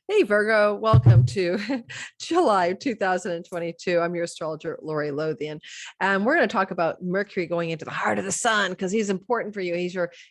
Hey Virgo, welcome to July 2022. I'm your astrologer, Lori Lothian, and we're going to talk about Mercury going into the heart of the sun because he's important for you.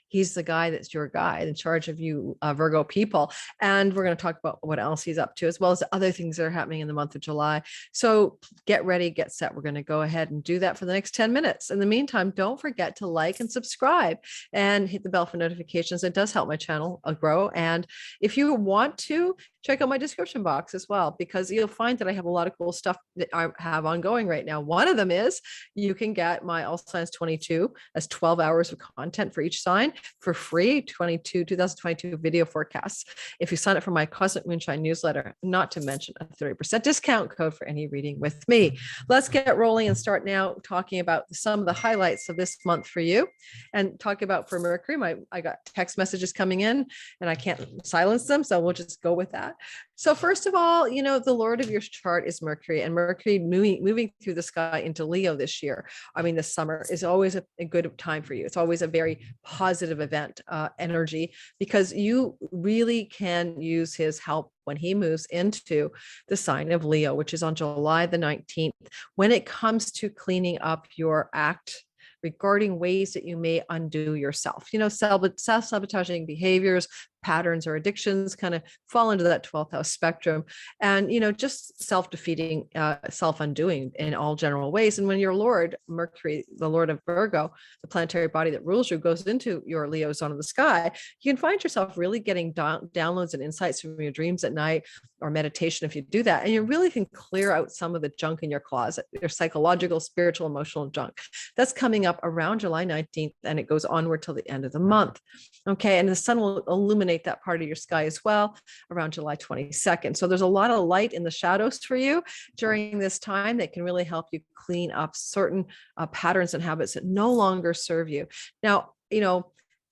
He's the guy that's your guide in charge of you, Virgo people. And we're going to talk about what else he's up to, as well as other things that are happening in the month of July. So get ready, get set. We're going to go ahead and do that for the next 10 minutes. In the meantime, don't forget to like and subscribe and hit the bell for notifications. It does help my channel grow. And if you want to, check out my description box as well, because you'll find that I have a lot of cool stuff that I have ongoing right now. One of them is you can get my All Signs 22 as 12 hours of content for each sign for free, 2022 video forecasts. If you sign up for my Cosmic Moonshine newsletter, not to mention a 30% discount code for any reading with me. Let's get rolling and start now talking about some of the highlights of this month for you and talk about for Mercury. I got text messages coming in and I can't silence them, so we'll just go with that. So first of all, the Lord of your chart is Mercury, and Mercury moving through the sky into Leo this year. I mean, this summer is always a good time for you. It's always a very positive event energy, because you really can use his help when he moves into the sign of Leo, which is on July the 19th, when it comes to cleaning up your act regarding ways that you may undo yourself. Self-sabotaging behaviors, patterns, or addictions kind of fall into that 12th house spectrum. And, just self-defeating, self-undoing in all general ways. And when your Lord, Mercury, the Lord of Virgo, the planetary body that rules you, goes into your Leo zone of the sky, you can find yourself really getting downloads and insights from your dreams at night, or meditation if you do that. And you really can clear out some of the junk in your closet, your psychological, spiritual, emotional junk. That's coming up around July 19th, and it goes onward till the end of the month. Okay. And the sun will illuminate that part of your sky as well around July 22nd. So there's a lot of light in the shadows for you during this time that can really help you clean up certain patterns and habits that no longer serve you. Now,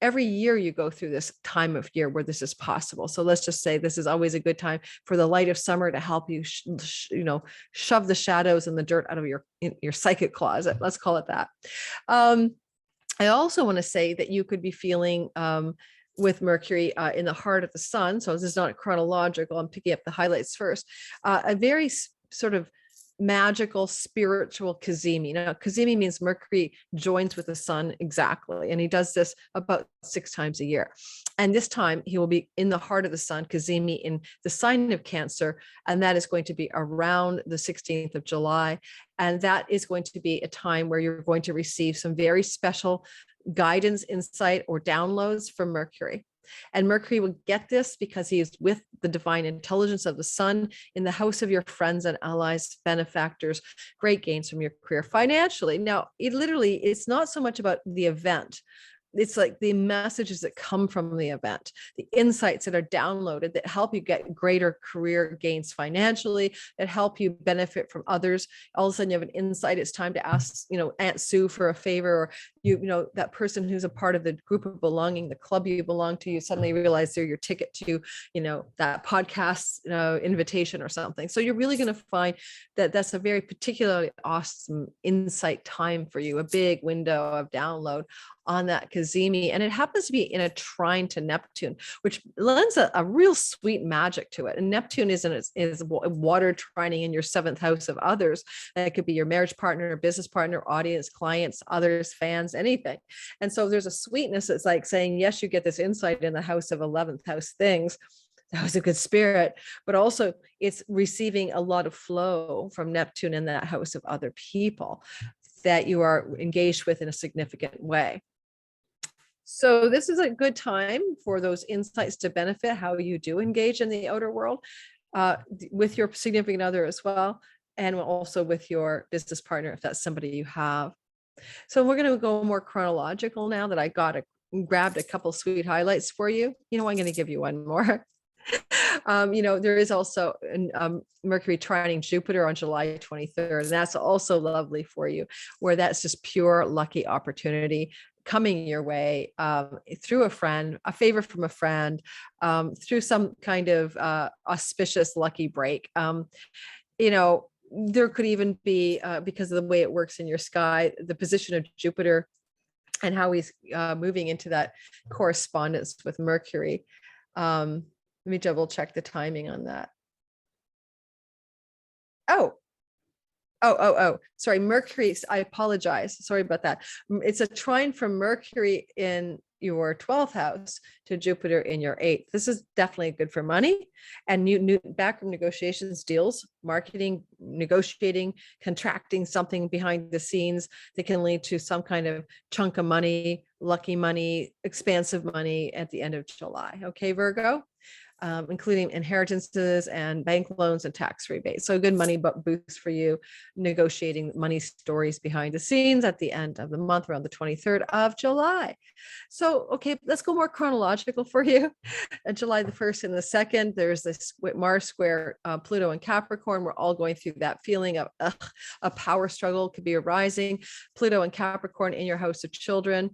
every year you go through this time of year where this is possible. So let's just say this is always a good time for the light of summer to help you, shove the shadows and the dirt out of your psychic closet. Let's call it that. I also want to say that you could be feeling with Mercury in the heart of the sun. So this is not chronological. I'm picking up the highlights first. A very sort of magical spiritual cazimi. Now, cazimi means Mercury joins with the sun exactly, and he does this about 6 times a year. And this time he will be in the heart of the sun, cazimi, in the sign of Cancer, and that is going to be around the 16th of July. And that is going to be a time where you're going to receive some very special guidance, insight, or downloads from Mercury. And Mercury will get this because he is with the divine intelligence of the sun in the house of your friends and allies, benefactors, great gains from your career financially. Now, it's not so much about the event. It's like the messages that come from the event, the insights that are downloaded that help you get greater career gains financially, that help you benefit from others. All of a sudden you have an insight. It's time to ask, Aunt Sue for a favor, or that person who's a part of the group of belonging, the club you belong to, you suddenly realize they're your ticket to, that podcast invitation or something. So you're really going to find that that's a very particularly awesome insight time for you, a big window of download on that cazimi. And it happens to be in a trine to Neptune, which lends a real sweet magic to it. And Neptune is water trining in your 7th house of others. That could be your marriage partner, business partner, audience, clients, others, fans, anything. And so there's a sweetness. It's like saying, yes, you get this insight in the house of 11th house things. That was a good spirit, but also it's receiving a lot of flow from Neptune in that house of other people that you are engaged with in a significant way. So this is a good time for those insights to benefit how you do engage in the outer world with your significant other as well, and also with your business partner, if that's somebody you have. So we're going to go more chronological now that I grabbed a couple sweet highlights for you. I'm going to give you one more. There is also Mercury trining Jupiter on July 23rd, and that's also lovely for you, where that's just pure lucky opportunity coming your way through a friend, a favor from a friend, through some kind of auspicious lucky break. There could even be, because of the way it works in your sky, the position of Jupiter and how he's moving into that correspondence with Mercury. Let me double check the timing on that. Oh, sorry, Mercury. I apologize. Sorry about that. It's a trine from Mercury in your 12th house to Jupiter in your 8th. This is definitely good for money and new backroom negotiations, deals, marketing, negotiating, contracting something behind the scenes that can lead to some kind of chunk of money, lucky money, expansive money at the end of July. Okay, Virgo. Including inheritances and bank loans and tax rebates. So good money boost for you, negotiating money stories behind the scenes at the end of the month, around the 23rd of July. So, okay, let's go more chronological for you. July the 1st and the 2nd, there's this Mars square Pluto and Capricorn. We're all going through that feeling of a power struggle could be arising. Pluto and Capricorn in your house of children,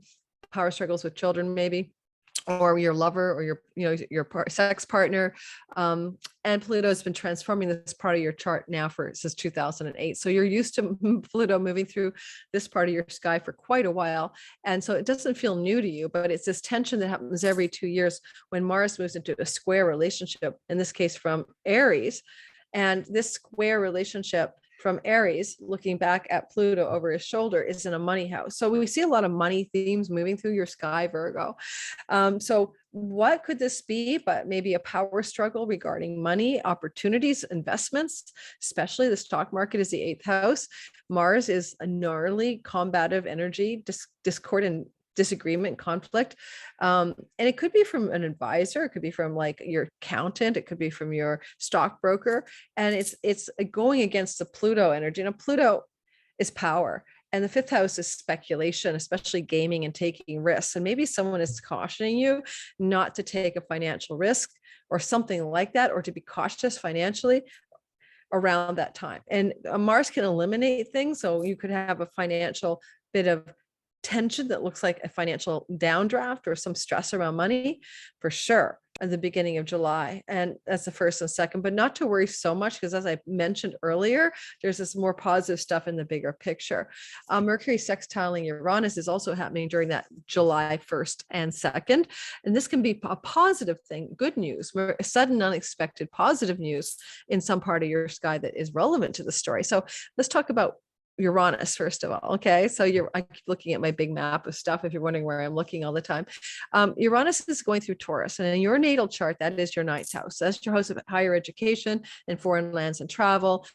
power struggles with children maybe, or your lover or your sex partner. And Pluto has been transforming this part of your chart now since 2008. So you're used to Pluto moving through this part of your sky for quite a while. And so it doesn't feel new to you, but it's this tension that happens every 2 years when Mars moves into a square relationship, in this case from Aries. And this square relationship from Aries, looking back at Pluto over his shoulder, is in a money house. So we see a lot of money themes moving through your sky, Virgo. So what could this be but maybe a power struggle regarding money, opportunities, investments, especially the stock market is the 8th house. Mars is a gnarly combative energy, discord and disagreement, conflict. And it could be from an advisor, it could be from like your accountant, it could be from your stockbroker. And it's going against the Pluto energy. Now, Pluto is power. And the 5th house is speculation, especially gaming and taking risks. And maybe someone is cautioning you not to take a financial risk or something like that, or to be cautious financially around that time. And Mars can eliminate things. So you could have a financial bit of tension that looks like a financial downdraft or some stress around money for sure at the beginning of July. And that's the 1st and 2nd, but not to worry so much, because as I mentioned earlier, there's this more positive stuff in the bigger picture. Mercury sextiling Uranus is also happening during that July 1st and 2nd. And this can be a positive thing, good news, sudden, unexpected positive news in some part of your sky that is relevant to the story. So let's talk about Uranus, first of all. Okay. So I keep looking at my big map of stuff if you're wondering where I'm looking all the time. Uranus is going through Taurus, and in your natal chart, that is your 9th house. That's your house of higher education and foreign lands and travel,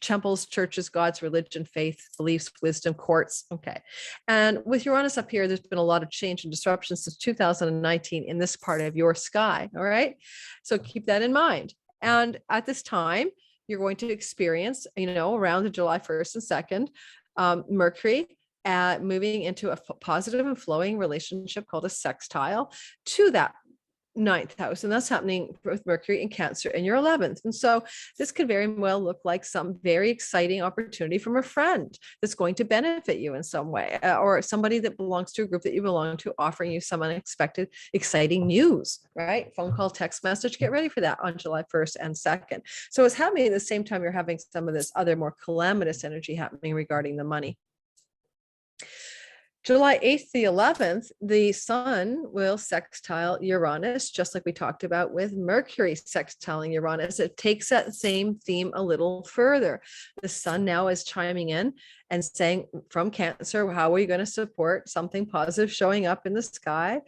temples, churches, gods, religion, faith, beliefs, wisdom, courts. Okay. And with Uranus up here, there's been a lot of change and disruption since 2019 in this part of your sky. All right. So keep that in mind. And at this time, you're going to experience, around the July 1st and 2nd, Mercury moving into a positive and flowing relationship called a sextile to that 9th house. And that's happening with Mercury in Cancer in your 11th. And so this could very well look like some very exciting opportunity from a friend that's going to benefit you in some way, or somebody that belongs to a group that you belong to offering you some unexpected, exciting news, right? Phone call, text message, get ready for that on July 1st and 2nd. So it's happening at the same time you're having some of this other more calamitous energy happening regarding the money. July 8th, the 11th, the sun will sextile Uranus, just like we talked about with Mercury sextiling Uranus. It takes that same theme a little further. The sun now is chiming in and saying from Cancer, how are you going to support something positive showing up in the sky?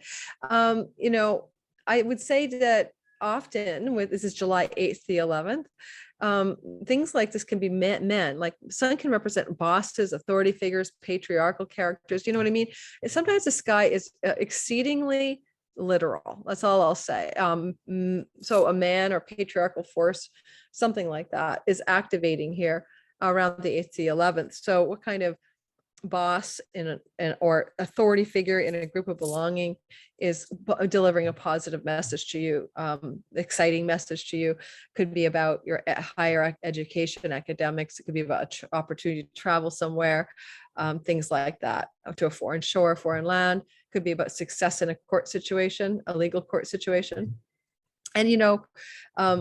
I would say that often this is July 8th, the 11th, things like this can be men, like sun can represent bosses, authority figures, patriarchal characters. You know what I mean? And sometimes the sky is exceedingly literal. That's all I'll say. So a man or patriarchal force, something like that, is activating here around the 8th to the 11th. So what kind of boss or authority figure in a group of belonging is delivering a positive message to you, exciting message to you? Could be about your higher education, academics. It could be about opportunity to travel somewhere, things like that, to a foreign shore, foreign land. Could be about success in a court situation, a legal court situation. And,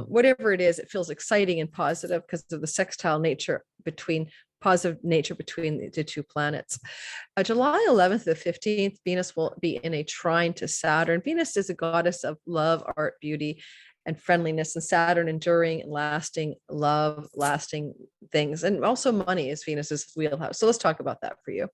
whatever it is, it feels exciting and positive because of the sextile nature between the two planets. July 11th to the 15th, Venus will be in a trine to Saturn. Venus is a goddess of love, art, beauty, and friendliness, and Saturn enduring and lasting love, lasting things. And also money is Venus's wheelhouse. So let's talk about that for you.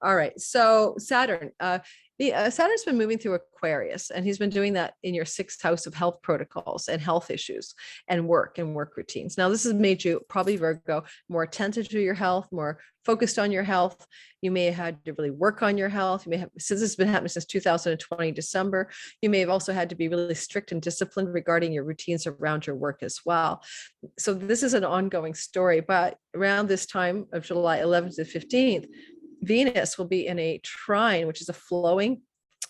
All right. So Saturn, Saturn's been moving through Aquarius, and he's been doing that in your sixth house of health protocols and health issues and work routines. Now, this has made you probably Virgo more attentive to your health, more focused on your health. You may have had to really work on your health. You may have, since this has been happening since 2020 December, you may have also had to be really strict and disciplined regarding your routines around your work as well. So this is an ongoing story, but around this time of July 11th to 15th, Venus will be in a trine, which is a flowing,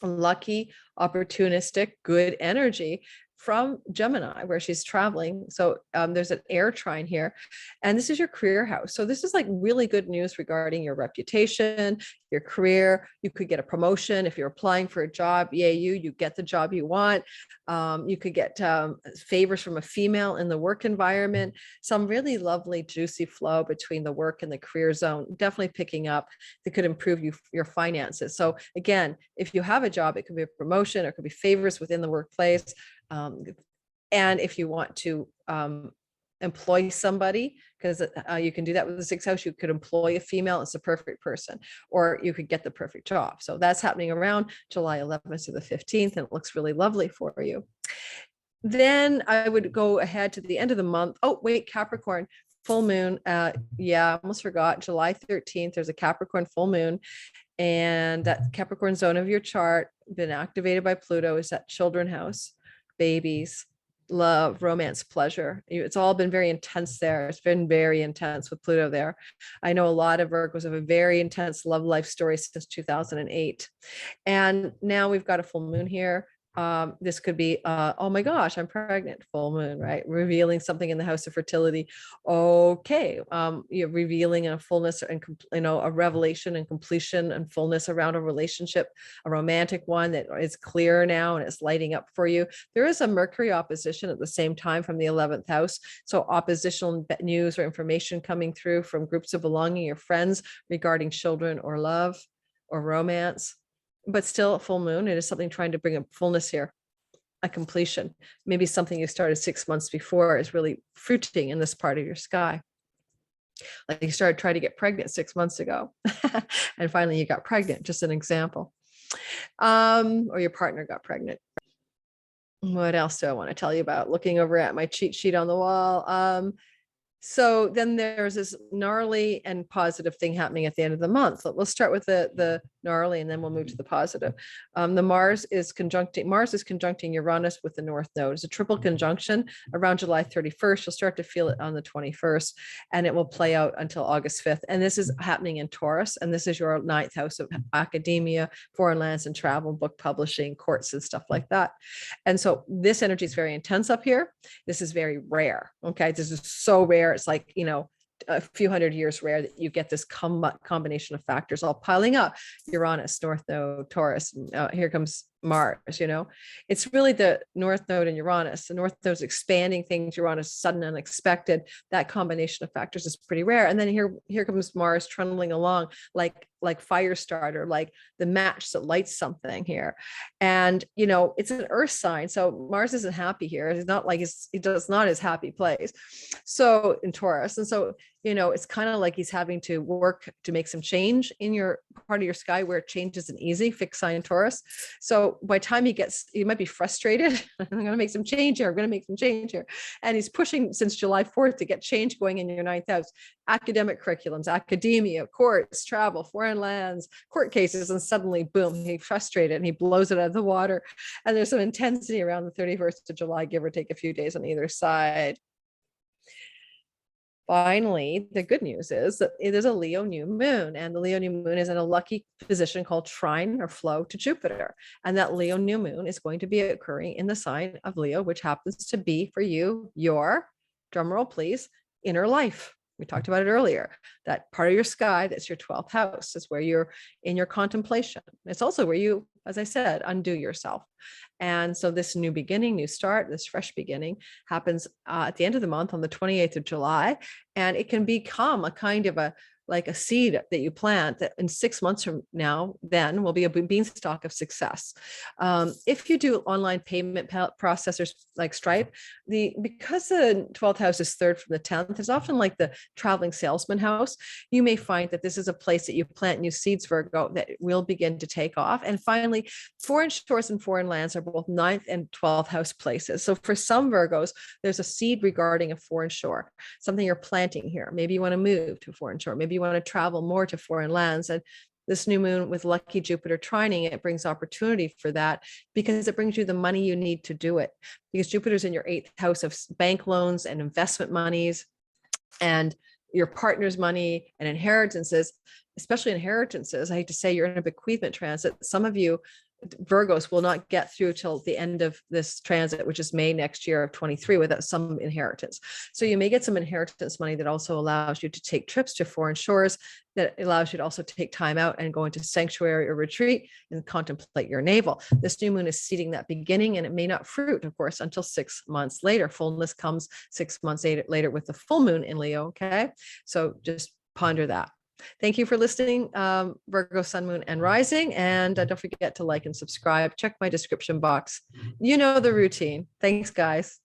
lucky, opportunistic, good energy from Gemini, where she's traveling. So there's an air trine here, and this is your career house. So this is like really good news regarding your reputation, your career. You could get a promotion if you're applying for a job. Yay, you get the job you want. You could get favors from a female in the work environment. Some really lovely, juicy flow between the work and the career zone, definitely picking up that could improve your finances. So again, if you have a job, it could be a promotion, or it could be favors within the workplace. And if you want to employ somebody, because you can do that with the sixth house, you could employ a female. It's a perfect person, or you could get the perfect job. So that's happening around July 11th to the 15th, and it looks really lovely for you. Then I would go ahead to the end of the month. Oh, wait, Capricorn full moon. Yeah, almost forgot. July 13th, there's a Capricorn full moon. And that Capricorn zone of your chart been activated by Pluto is that children house, babies, love, romance, pleasure. It's all been very intense there. It's been very intense with Pluto there. I know a lot of Virgos have a very intense love life story since 2008. And now we've got a full moon here. This could be, oh my gosh, I'm pregnant, full moon, right? Revealing something in the house of fertility. Okay. You're revealing a fullness and, a revelation and completion and fullness around a relationship, a romantic one that is clear now and it's lighting up for you. There is a Mercury opposition at the same time from the 11th house. So oppositional news or information coming through from groups of belonging or friends regarding children or love or romance. But still a full moon, it is something trying to bring a fullness here, a completion. Maybe something you started 6 months before is really fruiting in this part of your sky. Like you started trying to get pregnant 6 months ago and finally you got pregnant, just an example. Or your partner got pregnant. What else do I want to tell you about? Looking over at my cheat sheet on the wall. So then there's this gnarly and positive thing happening at the end of the month. Let's start with the gnarly, and then we'll move to the positive. The Mars is conjuncting Uranus with the North Node. It's a triple conjunction around July 31st. You'll start to feel it on the 21st, and it will play out until August 5th. And this is happening in Taurus, and this is your ninth house of academia, foreign lands and travel, book publishing, courts and stuff like that. And so this energy is very intense up here. This is very rare. Okay, this is so rare. It's like, a few hundred years rare that you get this combination of factors all piling up. Uranus, North Node, Taurus, here comes Mars. It's really the North Node and Uranus. The North Node is expanding things, Uranus sudden, unexpected. That combination of factors is pretty rare. And then here comes Mars trundling along like fire starter, like the match that lights something here. And it's an earth sign, so Mars isn't happy here. It's not like it's not his happy place. So in Taurus, and so it's kind of like he's having to work to make some change in your part of your sky where change isn't easy, fixed sign Taurus. So by the time he might be frustrated. I'm going to make some change here. And he's pushing since July 4th to get change going in your ninth house. Academic curriculums, academia, courts, travel, foreign lands, court cases, and suddenly, boom, he's frustrated and he blows it out of the water. And there's some intensity around the 31st of July, give or take a few days on either side. Finally, the good news is that there's a Leo new moon, and the Leo new moon is in a lucky position called trine or flow to Jupiter. And that Leo new moon is going to be occurring in the sign of Leo, which happens to be for you, your, drumroll please, inner life. We talked about it earlier. That part of your sky, that's your 12th house, is where you're in your contemplation. It's also where you, as I said, undo yourself. And so this new beginning, new start, this fresh beginning happens at the end of the month on the 28th of July. And it can become a kind of like a seed that you plant that in 6 months from now, then will be a beanstalk of success. If you do online payment processors like Stripe, because the 12th house is third from the 10th, it's often like the traveling salesman house. You may find that this is a place that you plant new seeds, Virgo, that will begin to take off. And finally, foreign shores and foreign lands are both 9th and 12th house places. So for some Virgos, there's a seed regarding a foreign shore, something you're planting here. Maybe you want to move to a foreign shore. Maybe you want to travel more to foreign lands. And this new moon with lucky Jupiter trining, it brings opportunity for that because it brings you the money you need to do it. Because Jupiter's in your 8th house of bank loans and investment monies and your partner's money and inheritances, especially inheritances. I hate to say you're in a bequeathment transit. Some of you Virgos will not get through till the end of this transit, which is May next year of 23, without some inheritance. So you may get some inheritance money that also allows you to take trips to foreign shores, that allows you to also take time out and go into sanctuary or retreat and contemplate your navel. This new moon is seeding that beginning, and it may not fruit, of course, until 6 months later. Fullness comes 6 months later with the full moon in Leo. Okay. So just ponder that. Thank you for listening, Virgo, Sun, Moon, and Rising. And don't forget to like and subscribe. Check my description box. You know the routine. Thanks, guys.